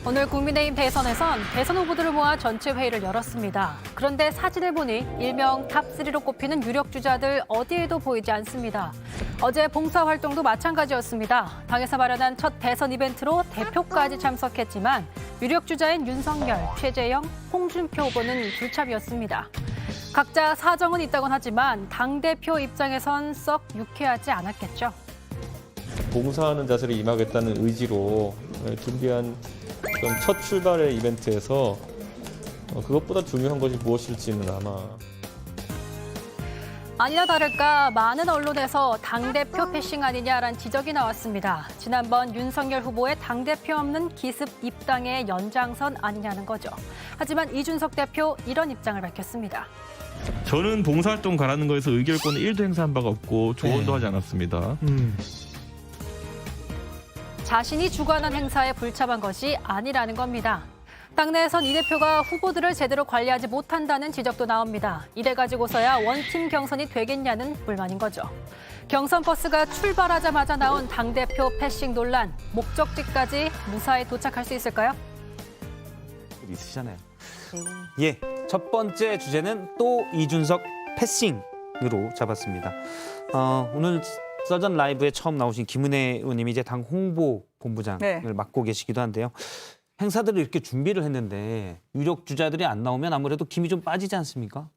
오늘 국민의힘 대선에선 대선 후보들을 모아 전체 회의를 열었습니다. 그런데 사진을 보니 일명 탑3로 꼽히는 유력 주자들 어디에도 보이지 않습니다. 어제 봉사활동도 마찬가지였습니다. 당에서 마련한 첫 대선 이벤트로 대표까지 참석했지만 유력 주자인 윤석열, 최재형, 홍준표 후보는 불참이었습니다. 각자 사정은 있다곤 하지만 당대표 입장에선 썩 유쾌하지 않았겠죠. 봉사하는 자세로 임하겠다는 의지로 준비한 첫 출발의 이벤트에서 그것보다 중요한 것이 무엇일지는 아마 아니나 다를까 많은 언론에서 당대표 패싱 아니냐라는 지적이 나왔습니다. 지난번 윤석열 후보의 당대표 없는 기습 입당의 연장선 아니냐는 거죠. 하지만 이준석 대표 이런 입장을 밝혔습니다. 저는 봉사활동 가라는 거에서 의결권을 1도 행사한 바가 없고 조언도 하지 않았습니다. 자신이 주관한 행사에 불참한 것이 아니라는 겁니다. 당내에선 이 대표가 후보들을 제대로 관리하지 못한다는 지적도 나옵니다. 이래 가지고서야 원팀 경선이 되겠냐는 불만인 거죠. 경선 버스가 출발하자마자 나온 당대표 패싱 논란, 목적지까지 무사히 도착할 수 있을까요? 있으시잖아요. 예, 첫 번째 주제는 또 이준석 패싱으로 잡았습니다. 오늘 서전 라이브에 처음 나오신 김은혜 의원님이 이제 당 홍보 본부장을 맡고 계시기도 한데요. 행사들을 이렇게 준비를 했는데 유력 주자들이 안 나오면 아무래도 김이 좀 빠지지 않습니까?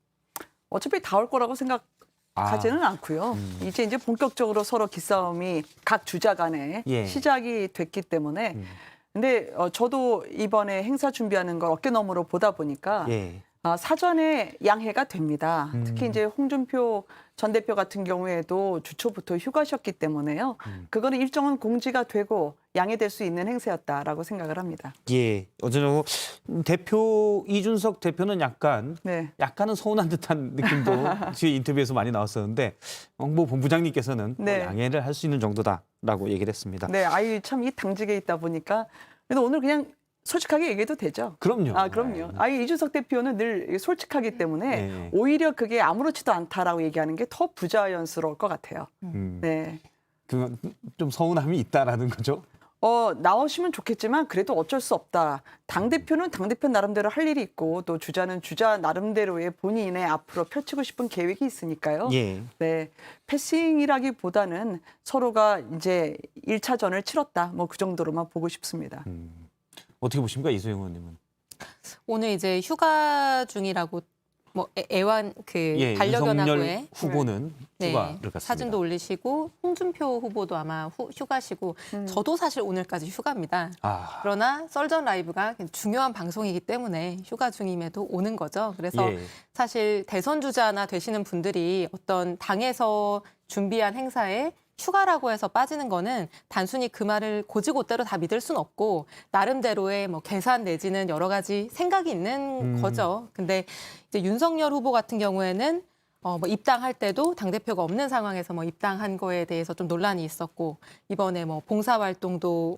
어차피 다 올 거라고 생각하지는 않고요. 이제 본격적으로 서로 기싸움이 각 주자 간에 시작이 됐기 때문에 근데 저도 이번에 행사 준비하는 걸 어깨너머로 보다 보니까 사전에 양해가 됩니다. 특히 이제 홍준표 전 대표 같은 경우에도 주초부터 휴가셨기 때문에요. 그거는 일정은 공지가 되고 양해될 수 있는 행사였다라고 생각을 합니다. 예, 어제는 대표 이준석 대표는 약간은 서운한 듯한 느낌도 제 인터뷰에서 많이 나왔었는데 홍보 본부장님께서는 양해를 할 수 있는 정도다라고 얘기를 했습니다. 네, 참 이 당직에 있다 보니까 그래도 오늘 그냥 솔직하게 얘기해도 되죠? 그럼요. 그럼요. 이준석 대표는 늘 솔직하기 때문에 오히려 그게 아무렇지도 않다라고 얘기하는 게 더 부자연스러울 것 같아요. 네. 그건 좀 서운함이 있다라는 거죠? 나오시면 좋겠지만 그래도 어쩔 수 없다. 당대표는 당대표 나름대로 할 일이 있고 또 주자는 주자 나름대로의 본인의 앞으로 펼치고 싶은 계획이 있으니까요. 네. 패싱이라기보다는 서로가 이제 1차전을 치렀다. 뭐 그 정도로만 보고 싶습니다. 어떻게 보십니까, 이소영 의원님은? 오늘 이제 휴가 중이라고 뭐 애완 반려견하고의 후보는 휴가를 갔습니다. 사진도 올리시고 홍준표 후보도 아마 휴가시고 저도 사실 오늘까지 휴가입니다. 그러나 썰전 라이브가 중요한 방송이기 때문에 휴가 중임에도 오는 거죠. 그래서 사실 대선 주자나 되시는 분들이 어떤 당에서 준비한 행사에 휴가라고 해서 빠지는 거는 단순히 그 말을 곧이곧대로 다 믿을 순 없고 나름대로의 뭐 계산 내지는 여러 가지 생각이 있는 거죠. 근데 이제 윤석열 후보 같은 경우에는 뭐 입당할 때도 당대표가 없는 상황에서 뭐 입당한 거에 대해서 좀 논란이 있었고 이번에 뭐 봉사활동도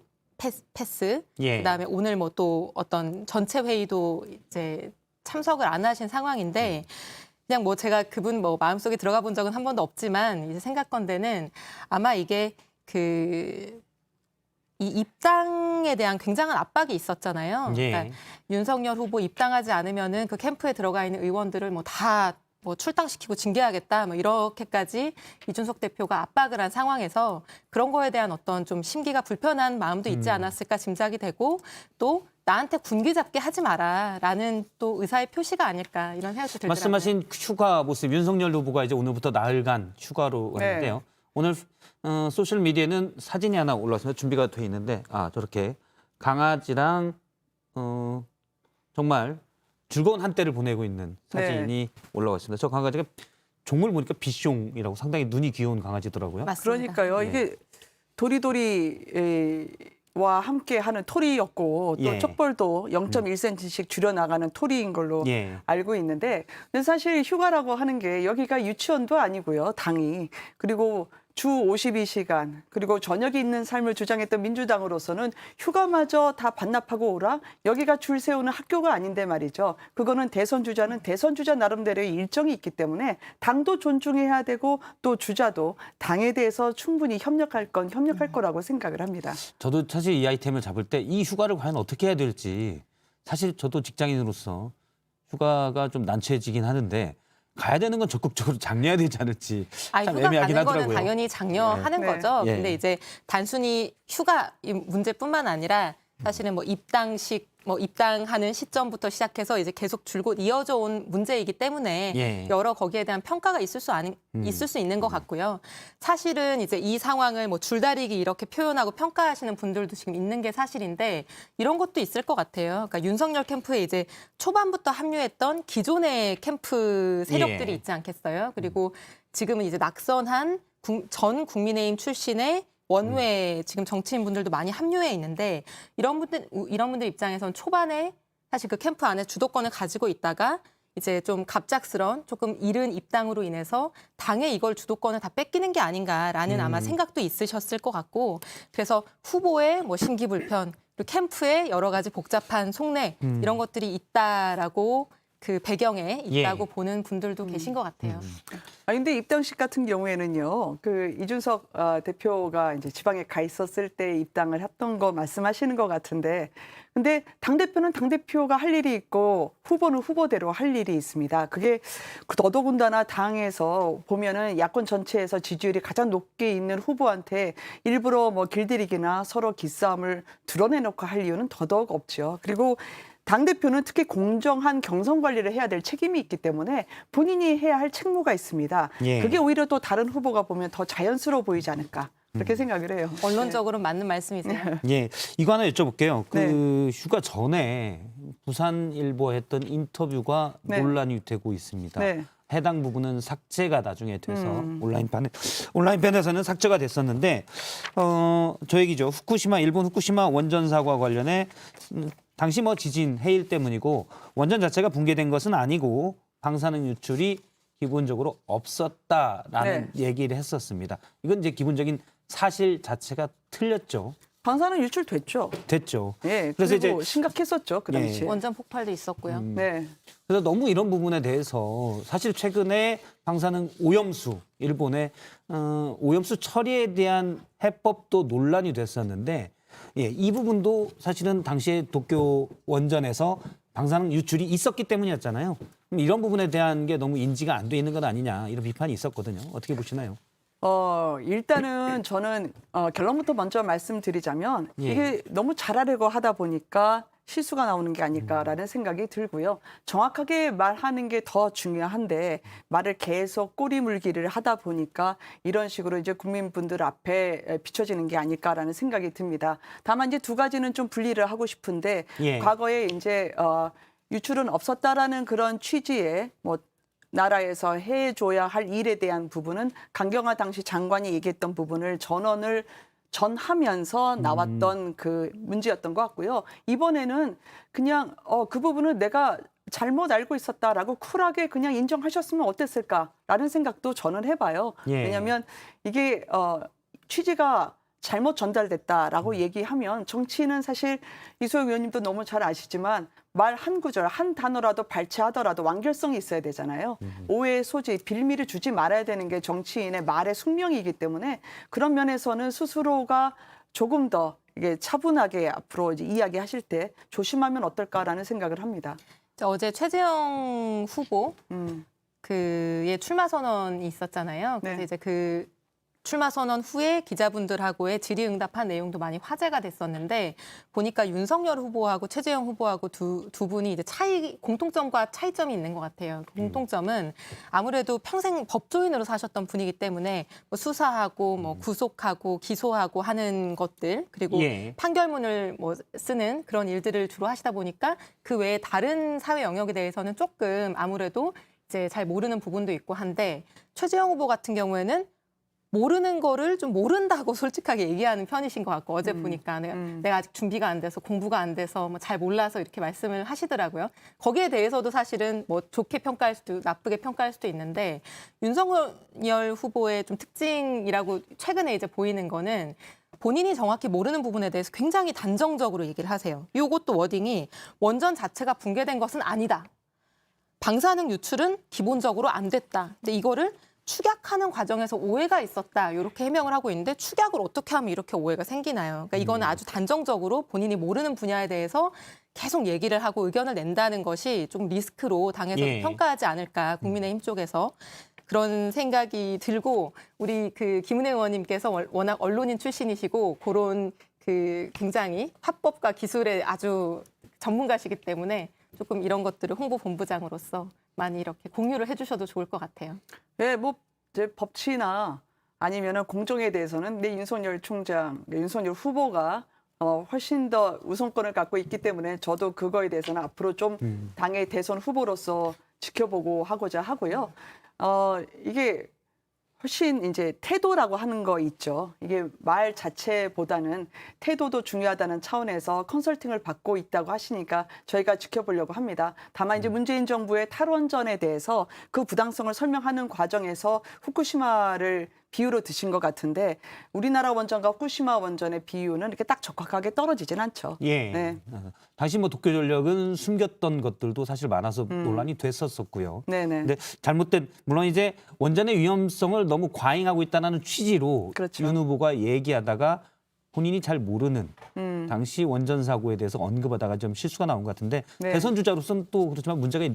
패스 그다음에 오늘 뭐 또 어떤 전체 회의도 이제 참석을 안 하신 상황인데 그냥 뭐 제가 그분 뭐 마음속에 들어가 본 적은 한 번도 없지만 이제 생각건대는 아마 이게 이 입당에 대한 굉장한 압박이 있었잖아요. 그러니까 윤석열 후보 입당하지 않으면은 그 캠프에 들어가 있는 의원들을 뭐 다 뭐 출당시키고 징계하겠다 뭐 이렇게까지 이준석 대표가 압박을 한 상황에서 그런 거에 대한 어떤 좀 심기가 불편한 마음도 있지 않았을까 짐작이 되고 또 나한테 군기 잡게 하지 마라라는 또 의사의 표시가 아닐까 이런 생각도 들더라고요. 말씀하신 휴가 모습 윤석열 후보가 이제 오늘부터 나흘간 휴가로 왔는데요. 오늘 소셜 미디어에는 사진이 하나 올라와서 준비가 돼 있는데 저렇게 강아지랑 정말 즐거운 한때를 보내고 있는 사진이 올라와 있습니다. 저 강아지가 종을 보니까 비숑이라고 상당히 눈이 귀여운 강아지더라고요. 맞습니다. 그러니까요. 이게 도리도리와 함께 하는 토리였고 또 쩍벌도 0.1cm씩 줄여나가는 토리인 걸로 알고 있는데 근데 사실 휴가라고 하는 게 여기가 유치원도 아니고요. 당이. 그리고 주 52시간 그리고 저녁이 있는 삶을 주장했던 민주당으로서는 휴가마저 다 반납하고 오라? 여기가 줄 세우는 학교가 아닌데 말이죠. 그거는 대선 주자는 대선 주자 나름대로의 일정이 있기 때문에 당도 존중해야 되고 또 주자도 당에 대해서 충분히 협력할 건 협력할 거라고 생각을 합니다. 저도 사실 이 아이템을 잡을 때 이 휴가를 과연 어떻게 해야 될지 사실 저도 직장인으로서 휴가가 좀 난처해지긴 하는데 가야 되는 건 적극적으로 장려해야 되지 않을지 참 휴가 애매하긴 가는 거는 하더라고요. 당연히 장려하는 네. 거죠. 예. 근데 이제 단순히 휴가 이 문제뿐만 아니라 사실은 뭐 입당하는 시점부터 시작해서 이제 계속 줄곧 이어져 온 문제이기 때문에 예. 여러 거기에 대한 평가가 있을 수 있는 것 같고요. 사실은 이제 이 상황을 뭐 줄다리기 이렇게 표현하고 평가하시는 분들도 지금 있는 게 사실인데 이런 것도 있을 것 같아요. 그러니까 윤석열 캠프에 이제 초반부터 합류했던 기존의 캠프 세력들이 예. 있지 않겠어요? 그리고 지금은 이제 낙선한 전 국민의힘 출신의 원외 지금 정치인분들도 많이 합류해 있는데 이런 분들 입장에서는 초반에 사실 그 캠프 안에 주도권을 가지고 있다가 이제 좀 갑작스런 조금 이른 입당으로 인해서 당에 이걸 주도권을 다 뺏기는 게 아닌가라는 아마 생각도 있으셨을 것 같고 그래서 후보의 뭐 심기불편 그리고 캠프에 여러 가지 복잡한 속내 이런 것들이 있다라고 그 배경에 있다고 보는 분들도 계신 것 같아요. 근데 입당식 같은 경우에는요, 그 이준석 대표가 이제 지방에 가 있었을 때 입당을 했던 거 말씀하시는 것 같은데, 근데 당대표는 당대표가 할 일이 있고 후보는 후보대로 할 일이 있습니다. 그게 더더군다나 당에서 보면은 야권 전체에서 지지율이 가장 높게 있는 후보한테 일부러 뭐 길들이기나 서로 기싸움을 드러내놓고 할 이유는 더더욱 없죠. 그리고 당대표는 특히 공정한 경선 관리를 해야 될 책임이 있기 때문에 본인이 해야 할 책무가 있습니다. 예. 그게 오히려 또 다른 후보가 보면 더 자연스러워 보이지 않을까 그렇게 생각을 해요. 언론적으로 맞는 말씀이세요. 예, 이거 하나 여쭤볼게요. 그 네. 휴가 전에 부산일보 했던 인터뷰가 네. 논란이 되고 있습니다. 네. 해당 부분은 삭제가 나중에 돼서 온라인판에서는 삭제가 됐었는데 저 얘기죠. 일본 후쿠시마 원전 사고와 관련해 당시 뭐 지진 해일 때문이고 원전 자체가 붕괴된 것은 아니고 방사능 유출이 기본적으로 없었다라는 얘기를 했었습니다. 이건 이제 기본적인 사실 자체가 틀렸죠. 방사능 유출됐죠. 됐죠. 예, 그래서 그리고 이제 심각했었죠 그 당시에. 원전 폭발도 있었고요. 네. 그래서 너무 이런 부분에 대해서 사실 최근에 방사능 오염수 일본의 오염수 처리에 대한 해법도 논란이 됐었는데 이 부분도 사실은 당시에 도쿄 원전에서 방사능 유출이 있었기 때문이었잖아요. 그럼 이런 부분에 대한 게 너무 인지가 안 돼 있는 것 아니냐 이런 비판이 있었거든요. 어떻게 보시나요? 일단은 저는 결론부터 먼저 말씀드리자면 예. 이게 너무 잘하려고 하다 보니까 실수가 나오는 게 아닐까라는 생각이 들고요. 정확하게 말하는 게 더 중요한데 말을 계속 꼬리물기를 하다 보니까 이런 식으로 이제 국민분들 앞에 비춰지는 게 아닐까라는 생각이 듭니다. 다만 이제 두 가지는 좀 분리를 하고 싶은데 예. 과거에 이제 유출은 없었다라는 그런 취지의 뭐 나라에서 해줘야 할 일에 대한 부분은 강경화 당시 장관이 얘기했던 부분을 전하면서 나왔던 그 문제였던 것 같고요. 이번에는 그냥 그 부분은 내가 잘못 알고 있었다라고 쿨하게 그냥 인정하셨으면 어땠을까라는 생각도 저는 해봐요. 예. 왜냐하면 이게 취지가 잘못 전달됐다라고 얘기하면 정치는 사실 이소영 의원님도 너무 잘 아시지만 말 한 구절, 한 단어라도 발췌하더라도 완결성이 있어야 되잖아요. 오해의 소지, 빌미를 주지 말아야 되는 게 정치인의 말의 숙명이기 때문에 그런 면에서는 스스로가 조금 더 이게 차분하게 앞으로 이제 이야기하실 때 조심하면 어떨까라는 생각을 합니다. 어제 최재형 후보 그의 출마 선언이 있었잖아요. 그래서 네. 이제 그 출마 선언 후에 기자분들하고의 질의응답한 내용도 많이 화제가 됐었는데 보니까 윤석열 후보하고 최재형 후보하고 두 분이 이제 공통점과 차이점이 있는 것 같아요. 공통점은 아무래도 평생 법조인으로 사셨던 분이기 때문에 뭐 수사하고 뭐 구속하고 기소하고 하는 것들 그리고 예. 판결문을 뭐 쓰는 그런 일들을 주로 하시다 보니까 그 외에 다른 사회 영역에 대해서는 조금 아무래도 이제 잘 모르는 부분도 있고 한데 최재형 후보 같은 경우에는 모르는 거를 좀 모른다고 솔직하게 얘기하는 편이신 것 같고 어제 보니까 내가 아직 준비가 안 돼서 공부가 안 돼서 뭐 잘 몰라서 이렇게 말씀을 하시더라고요. 거기에 대해서도 사실은 뭐 좋게 평가할 수도 나쁘게 평가할 수도 있는데 윤석열 후보의 좀 특징이라고 최근에 이제 보이는 거는 본인이 정확히 모르는 부분에 대해서 굉장히 단정적으로 얘기를 하세요. 이것도 워딩이 원전 자체가 붕괴된 것은 아니다. 방사능 유출은 기본적으로 안 됐다. 근데 이거를 축약하는 과정에서 오해가 있었다. 이렇게 해명을 하고 있는데 축약을 어떻게 하면 이렇게 오해가 생기나요? 그러니까 이거는 아주 단정적으로 본인이 모르는 분야에 대해서 계속 얘기를 하고 의견을 낸다는 것이 좀 리스크로 당에서 평가하지 않을까 국민의힘 쪽에서 그런 생각이 들고 우리 그 김은혜 의원님께서 워낙 언론인 출신이시고 그런 그 굉장히 화법과 기술에 아주 전문가시기 때문에 조금 이런 것들을 홍보본부장으로서 많이 이렇게 공유를 해주셔도 좋을 것 같아요. 네, 뭐 이제 법치나 아니면은 공정에 대해서는 윤석열 총장, 윤석열 후보가 훨씬 더 우선권을 갖고 있기 때문에 저도 그거에 대해서는 앞으로 좀 당의 대선 후보로서 지켜보고 하고자 하고요. 이게 훨씬 이제 태도라고 하는 거 있죠. 이게 말 자체보다는 태도도 중요하다는 차원에서 컨설팅을 받고 있다고 하시니까 저희가 지켜보려고 합니다. 다만 이제 문재인 정부의 탈원전에 대해서 그 부당성을 설명하는 과정에서 후쿠시마를 비유로 드신 것 같은데 우리나라 원전과 후쿠시마 원전의 비유는 이렇게 딱 적확하게 떨어지진 않죠. 예. 네. 당시 뭐 도쿄전력은 숨겼던 것들도 사실 많아서 논란이 됐었었고요. 네네. 근데 잘못된 물론 이제 원전의 위험성을 너무 과잉하고 있다는 취지로 그렇죠. 윤 후보가 얘기하다가 본인이 잘 모르는 당시 원전 사고에 대해서 언급하다가 좀 실수가 나온 것 같은데 네. 대선 주자로서는 또 그렇지만 문제가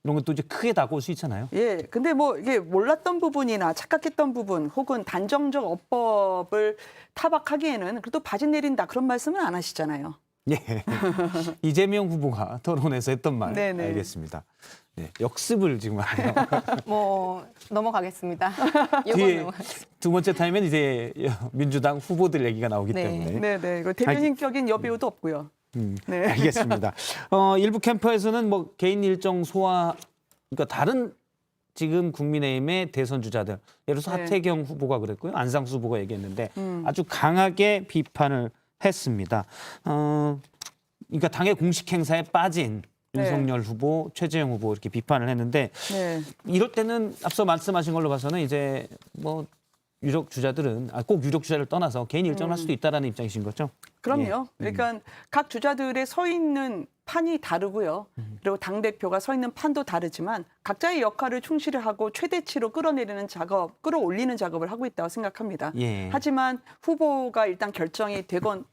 이런 것도 이제 크게 다가올 수 있잖아요. 예, 근데 뭐 이게 몰랐던 부분이나 착각했던 부분 혹은 단정적 어법을 타박하기에는 그래도 바지 내린다 그런 말씀은 안 하시잖아요. 예. 이재명 후보가 토론에서 했던 말 네네. 알겠습니다. 네, 역습을 지금 하네요. 뭐 넘어가겠습니다. 이건 뒤에 넘어가겠습니다. 두 번째 타임엔 이제 민주당 후보들 얘기가 나오기 네. 때문에 네, 이거 대변인격인 여배우도 없고요. 네. 알겠습니다. 일부 캠프에서는 뭐 개인 일정 소화, 그러니까 다른 지금 국민의힘의 대선 주자들, 예를 들어서 네. 하태경 후보가 그랬고요, 안상수 후보가 얘기했는데 아주 강하게 비판을 했습니다. 그러니까 당의 공식 행사에 빠진 네. 윤석열 후보, 최재형 후보 이렇게 비판을 했는데 네. 이럴 때는 앞서 말씀하신 걸로 봐서는 이제 뭐 유력 주자들은 꼭 유력 주자를 떠나서 개인 일정을 할 수도 있다라는 입장이신 거죠? 그럼요. 그러니까 각 주자들의 서 있는 판이 다르고요. 그리고 당대표가 서 있는 판도 다르지만 각자의 역할을 충실히 하고 최대치로 끌어내리는 작업, 끌어올리는 작업을 하고 있다고 생각합니다. 예. 하지만 후보가 일단 결정이 되건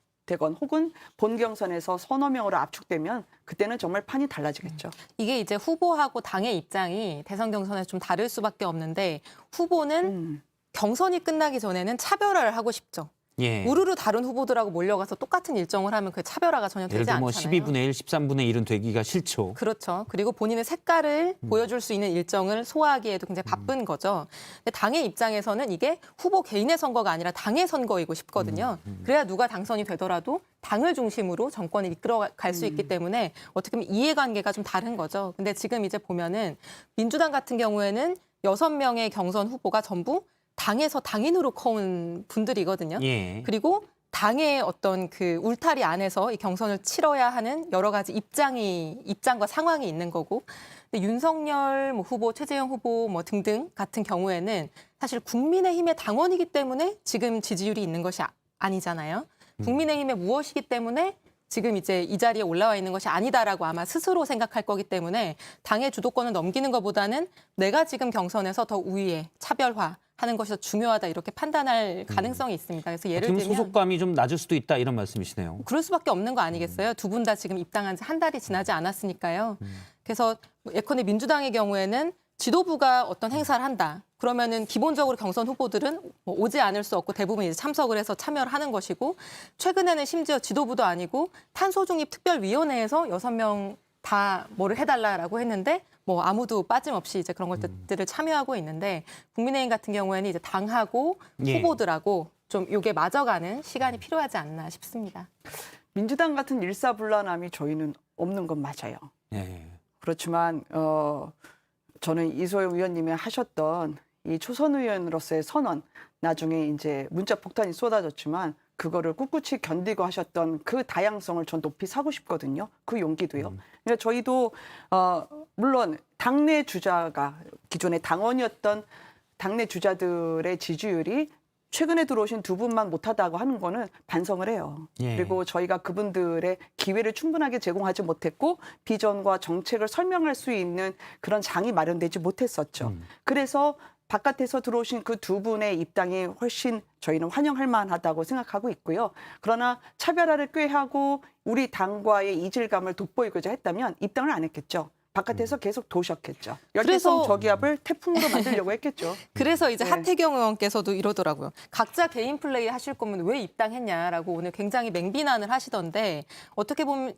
혹은 본 경선에서 서너 명으로 압축되면 그때는 정말 판이 달라지겠죠. 이게 이제 후보하고 당의 입장이 대선 경선에서 좀 다를 수밖에 없는데 후보는 경선이 끝나기 전에는 차별화를 하고 싶죠. 예. 우르르 다른 후보들하고 몰려가서 똑같은 일정을 하면 그 차별화가 전혀 예를 되지 들어 뭐 않잖아요. 12분의 1, 13분의 1은 되기가 싫죠. 그렇죠. 그리고 본인의 색깔을 보여줄 수 있는 일정을 소화하기에도 굉장히 바쁜 거죠. 근데 당의 입장에서는 이게 후보 개인의 선거가 아니라 당의 선거이고 싶거든요. 그래야 누가 당선이 되더라도 당을 중심으로 정권을 이끌어갈 수 있기 때문에 어떻게 보면 이해관계가 좀 다른 거죠. 근데 지금 이제 보면은 민주당 같은 경우에는 6명의 경선 후보가 전부 당에서 당인으로 커온 분들이거든요. 예. 그리고 당의 어떤 그 울타리 안에서 이 경선을 치러야 하는 여러 가지 입장과 상황이 있는 거고, 근데 윤석열 후보, 최재형 후보 뭐 등등 같은 경우에는 사실 국민의힘의 당원이기 때문에 지금 지지율이 있는 것이 아니잖아요. 국민의힘의 무엇이기 때문에 지금 이제 이 자리에 올라와 있는 것이 아니다라고 아마 스스로 생각할 거기 때문에 당의 주도권을 넘기는 것보다는 내가 지금 경선에서 더 우위에 차별화하는 것이 더 중요하다 이렇게 판단할 가능성이 있습니다. 그래서 예를 지금 들면 소속감이 좀 낮을 수도 있다 이런 말씀이시네요. 그럴 수밖에 없는 거 아니겠어요? 두 분 다 지금 입당한 지 한 달이 지나지 않았으니까요. 그래서 예컨대 민주당의 경우에는 지도부가 어떤 행사를 한다. 그러면은 기본적으로 경선 후보들은 뭐 오지 않을 수 없고 대부분 이제 참석을 해서 참여를 하는 것이고 최근에는 심지어 지도부도 아니고 탄소중립특별위원회에서 6명 다 뭐를 해달라라고 했는데 뭐 아무도 빠짐없이 이제 그런 것들을 참여하고 있는데 국민의힘 같은 경우에는 이제 당하고 예. 후보들하고 좀 이게 맞아가는 시간이 필요하지 않나 싶습니다. 민주당 같은 일사불란함이 저희는 없는 건 맞아요. 예. 그렇지만 저는 이소영 의원님이 하셨던 이 초선 의원으로서의 선언, 나중에 이제 문자 폭탄이 쏟아졌지만 그거를 꿋꿋이 견디고 하셨던 그 다양성을 전 높이 사고 싶거든요. 그 용기도요. 그러니까 저희도 물론 당내 주자가 기존의 당원이었던 당내 주자들의 지지율이 최근에 들어오신 두 분만 못하다고 하는 거는 반성을 해요. 예. 그리고 저희가 그분들의 기회를 충분하게 제공하지 못했고 비전과 정책을 설명할 수 있는 그런 장이 마련되지 못했었죠. 그래서 바깥에서 들어오신 그 두 분의 입당이 훨씬 저희는 환영할 만하다고 생각하고 있고요. 그러나 차별화를 꾀하고 우리 당과의 이질감을 돋보이고자 했다면 입당을 안 했겠죠. 바깥에서 계속 도셨겠죠. 열대성 그래서- 저기압을 태풍으로 만들려고 했겠죠. 그래서 이제 네. 하태경 의원께서도 이러더라고요. 각자 개인 플레이 하실 거면 왜 입당했냐라고 오늘 굉장히 맹비난을 하시던데 어떻게 보면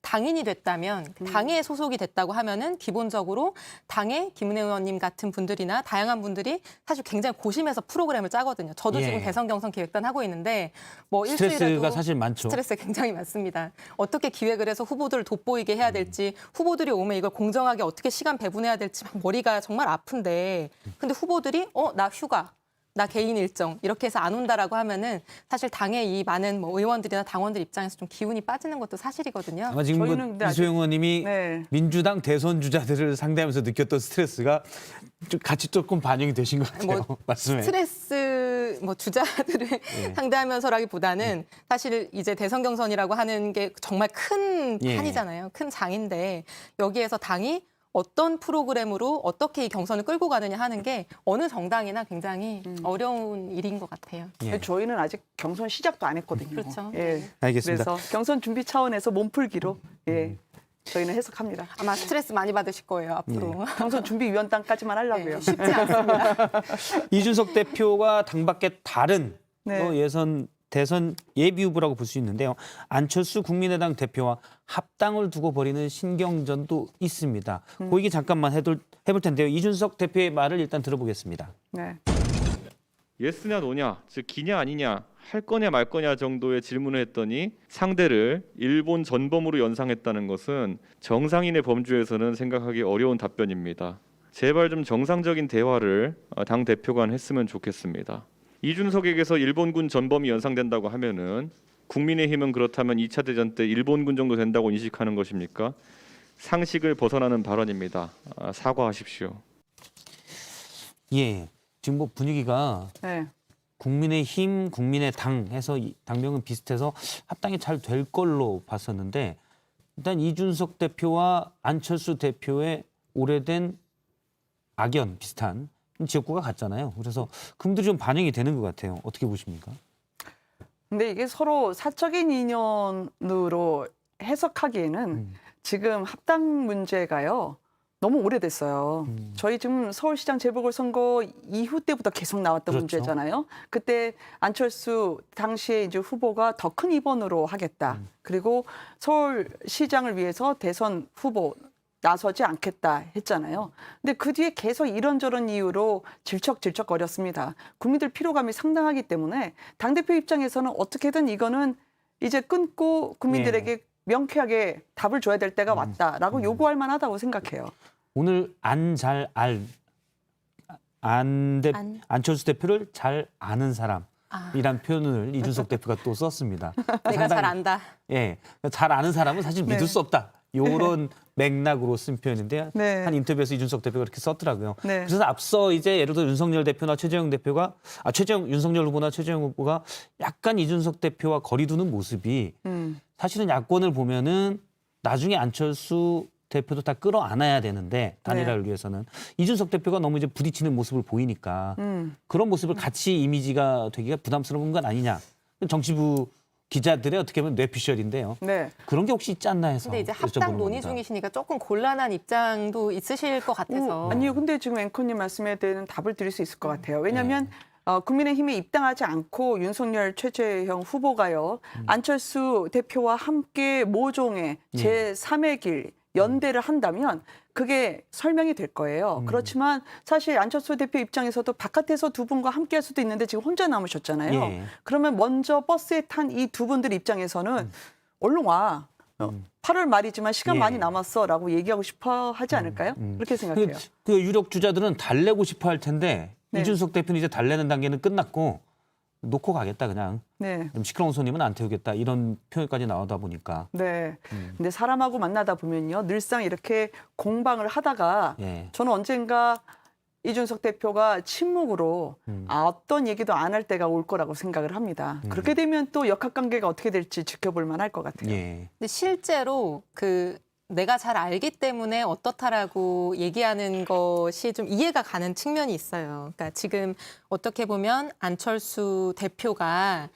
당인이 됐다면 당에 소속이 됐다고 하면은 기본적으로 당에 김은혜 의원님 같은 분들이나 다양한 분들이 사실 굉장히 고심해서 프로그램을 짜거든요. 저도 예. 지금 대선 경선 기획단 하고 있는데 뭐 스트레스가 일주일에도 사실 많죠. 스트레스 굉장히 많습니다. 어떻게 기획을 해서 후보들을 돋보이게 해야 될지 후보들이 오면 이걸 공정하게 어떻게 시간 배분해야 될지 막 머리가 정말 아픈데 근데 후보들이 나 휴가 나 개인 일정 이렇게 해서 안 온다라고 하면은 사실 당의 이 많은 뭐 의원들이나 당원들 입장에서 좀 기운이 빠지는 것도 사실이거든요. 아마 지금 저희는 근데 이소영 의원님이 네. 민주당 대선 주자들을 상대하면서 느꼈던 스트레스가 좀 같이 조금 반영이 되신 것 같아요. 말씀에. 스트레스 뭐 주자들을 상대하면서라기보다는 사실 이제 대선 경선이라고 하는 게 정말 큰 예. 판이잖아요. 큰 장인데 여기에서 당이 어떤 프로그램으로 어떻게 이 경선을 끌고 가느냐 하는 게 어느 정당이나 굉장히 어려운 일인 것 같아요. 예. 저희는 아직 경선 시작도 안 했거든요. 그렇죠. 예. 알겠습니다. 그래서 경선 준비 차원에서 몸풀기로 저희는 해석합니다. 아마 스트레스 많이 받으실 거예요, 앞으로. 경선 준비위원장까지만 하려고요. 네, 쉽지 않습니다. 이준석 대표가 당 밖의 다른 네. 예선 대선 예비 후보라고 볼 수 있는데요. 안철수 국민의당 대표와 합당을 두고 벌이는 신경전도 있습니다. 그 얘기 잠깐만 해볼 텐데요. 이준석 대표의 말을 일단 들어보겠습니다. 네. 예스냐 노냐, 즉 기냐 아니냐, 할 거냐 말 거냐 정도의 질문을 했더니 상대를 일본 전범으로 연상했다는 것은 정상인의 범주에서는 생각하기 어려운 답변입니다. 제발 좀 정상적인 대화를 당 대표 간 했으면 좋겠습니다. 이준석에게서 일본군 전범이 연상된다고 하면은 국민의힘은 그렇다면 2차 대전 때 일본군 정도 된다고 인식하는 것입니까? 상식을 벗어나는 발언입니다. 사과하십시오. 예, 지금 뭐 분위기가 네. 국민의힘, 국민의당 해서 이 당명은 비슷해서 합당이 잘 될 걸로 봤었는데 일단 이준석 대표와 안철수 대표의 오래된 악연 비슷한 지역구가 같잖아요. 그래서 그분들이 좀 반영이 되는 것 같아요. 어떻게 보십니까? 근데 이게 서로 사적인 인연으로 해석하기에는 지금 합당 문제가요. 너무 오래됐어요. 저희 지금 서울시장 재보궐선거 이후 때부터 계속 나왔던 그렇죠. 문제잖아요. 그때 안철수 당시에 이제 후보가 더 큰 입원으로 하겠다. 그리고 서울시장을 위해서 대선 후보 나서지 않겠다 했잖아요. 근데 그 뒤에 계속 이런저런 이유로 질척질척거렸습니다. 국민들 피로감이 상당하기 때문에 당대표 입장에서는 어떻게든 이거는 이제 끊고 국민들에게 명쾌하게 답을 줘야 될 때가 왔다라고 요구할 만하다고 생각해요. 오늘 안철수 대표를 잘 아는 사람이란 표현을 이준석 대표가 또 썼습니다. 내가 잘 안다. 예, 잘 아는 사람은 사실 믿을 네. 수 없다. 요런 맥락으로 쓴 표현인데요. 네. 한 인터뷰에서 이준석 대표가 그렇게 썼더라고요. 네. 그래서 앞서 이제 예를 들어 윤석열 대표나 윤석열 후보나 최재형 후보가 약간 이준석 대표와 거리 두는 모습이 사실은 야권을 보면은 나중에 안철수 대표도 다 끌어안아야 되는데 단일화를 위해서는 이준석 대표가 너무 이제 부딪히는 모습을 보이니까 그런 모습을 같이 이미지가 되기가 부담스러운 건 아니냐. 정치부 기자들의 어떻게 보면 뇌피셜인데요. 네. 그런 게 혹시 있지 않나 해서 근데 이제 여쭤보는 합당 논의 겁니다. 중이시니까 조금 곤란한 입장도 있으실 것 같아서. 아니요. 근데 지금 앵커님 말씀에 대한 답을 드릴 수 있을 것 같아요. 왜냐하면 국민의힘에 입당하지 않고 윤석열, 최재형 후보가요. 안철수 대표와 함께 모종의 제3의 길 연대를 한다면 그게 설명이 될 거예요. 그렇지만 사실 안철수 대표 입장에서도 바깥에서 두 분과 함께 할 수도 있는데 지금 혼자 남으셨잖아요. 예. 그러면 먼저 버스에 탄 이 두 분들 입장에서는 얼른 와. 8월 말이지만 시간 예. 많이 남았어라고 얘기하고 싶어 하지 않을까요? 그렇게 생각해요. 그 유력 주자들은 달래고 싶어 할 텐데 네. 이준석 대표는 이제 달래는 단계는 끝났고 놓고 가겠다 그냥. 네. 좀 시끄러운 손님은 안 태우겠다 이런 표현까지 나오다 보니까. 네. 근데 사람하고 만나다 보면요. 늘상 이렇게 공방을 하다가 예. 저는 언젠가 이준석 대표가 침묵으로 어떤 얘기도 안 할 때가 올 거라고 생각을 합니다. 그렇게 되면 또 역학관계가 어떻게 될지 지켜볼 만할 것 같아요. 예. 근데 실제로 내가 잘 알기 때문에 어떻다라고 얘기하는 것이 좀 이해가 가는 측면이 있어요. 그러니까 지금 어떻게 보면 안철수 대표가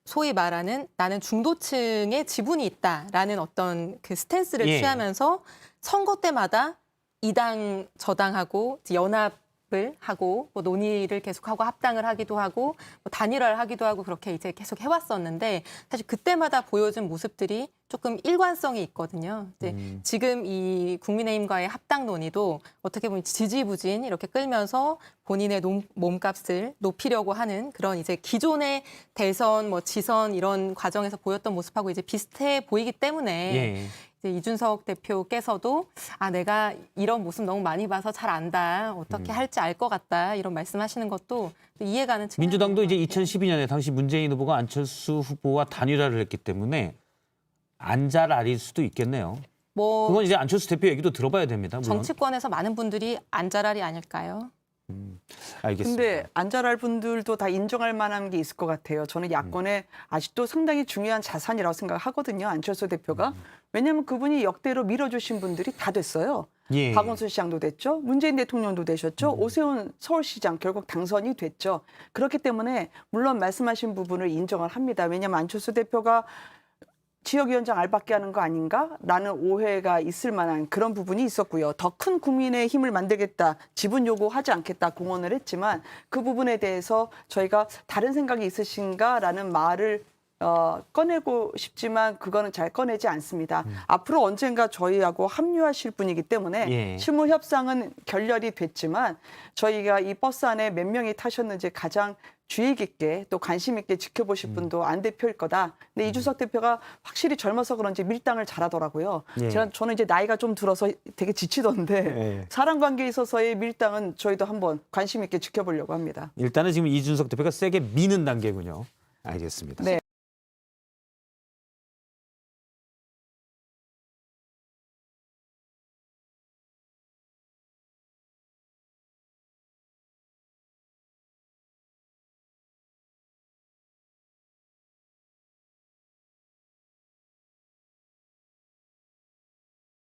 소위 말하는 나는 중도층의 지분이 있다라는 어떤 그 스탠스를 예. 취하면서 선거 때마다 이 당 저당하고 연합을 하고 뭐 논의를 계속하고 합당을 하기도 하고 뭐 단일화를 하기도 하고 그렇게 이제 계속 해왔었는데 사실 그때마다 보여준 모습들이 조금 일관성이 있거든요. 이제 지금 이 국민의힘과의 합당 논의도 어떻게 보면 지지부진 이렇게 끌면서 본인의 몸값을 높이려고 하는 그런 이제 기존의 대선 뭐 지선 이런 과정에서 보였던 모습하고 이제 비슷해 보이기 때문에 예. 이제 이준석 대표께서도 내가 이런 모습 너무 많이 봐서 잘 안다. 어떻게 할지 알 것 같다. 이런 말씀하시는 것도 이해가는 측면이 민주당도 이제 있는 것 같아요. 2012년에 당시 문재인 후보가 안철수 후보와 단일화를 했기 때문에 안 잘 알일 수도 있겠네요. 뭐 그건 이제 안철수 대표 얘기도 들어봐야 됩니다. 물론. 정치권에서 많은 분들이 안잘알이 아닐까요? 알겠습니다. 근데 안 잘할 분들도 다 인정할 만한 게 있을 것 같아요. 저는 야권의 아직도 상당히 중요한 자산이라고 생각하거든요. 안철수 대표가. 왜냐하면 그분이 역대로 밀어주신 분들이 다 됐어요. 예. 박원순 시장도 됐죠. 문재인 대통령도 되셨죠. 오세훈 서울시장 결국 당선이 됐죠. 그렇기 때문에 물론 말씀하신 부분을 인정을 합니다. 왜냐하면 안철수 대표가 지역위원장 알박기 하는 거 아닌가라는 오해가 있을 만한 그런 부분이 있었고요. 더 큰 국민의 힘을 만들겠다, 지분 요구하지 않겠다 공언을 했지만 그 부분에 대해서 저희가 다른 생각이 있으신가라는 말을 꺼내고 싶지만 그거는 잘 꺼내지 않습니다. 앞으로 언젠가 저희하고 합류하실 분이기 때문에 예. 실무 협상은 결렬이 됐지만 저희가 이 버스 안에 몇 명이 타셨는지 가장 주의 깊게 또 관심 있게 지켜보실 분도 안 대표일 거다. 근데 이준석 대표가 확실히 젊어서 그런지 밀당을 잘하더라고요. 예. 저는 이제 나이가 좀 들어서 되게 지치던데 예. 사람 관계에 있어서의 밀당은 저희도 한번 관심 있게 지켜보려고 합니다. 일단은 지금 이준석 대표가 세게 미는 단계군요. 알겠습니다. 네.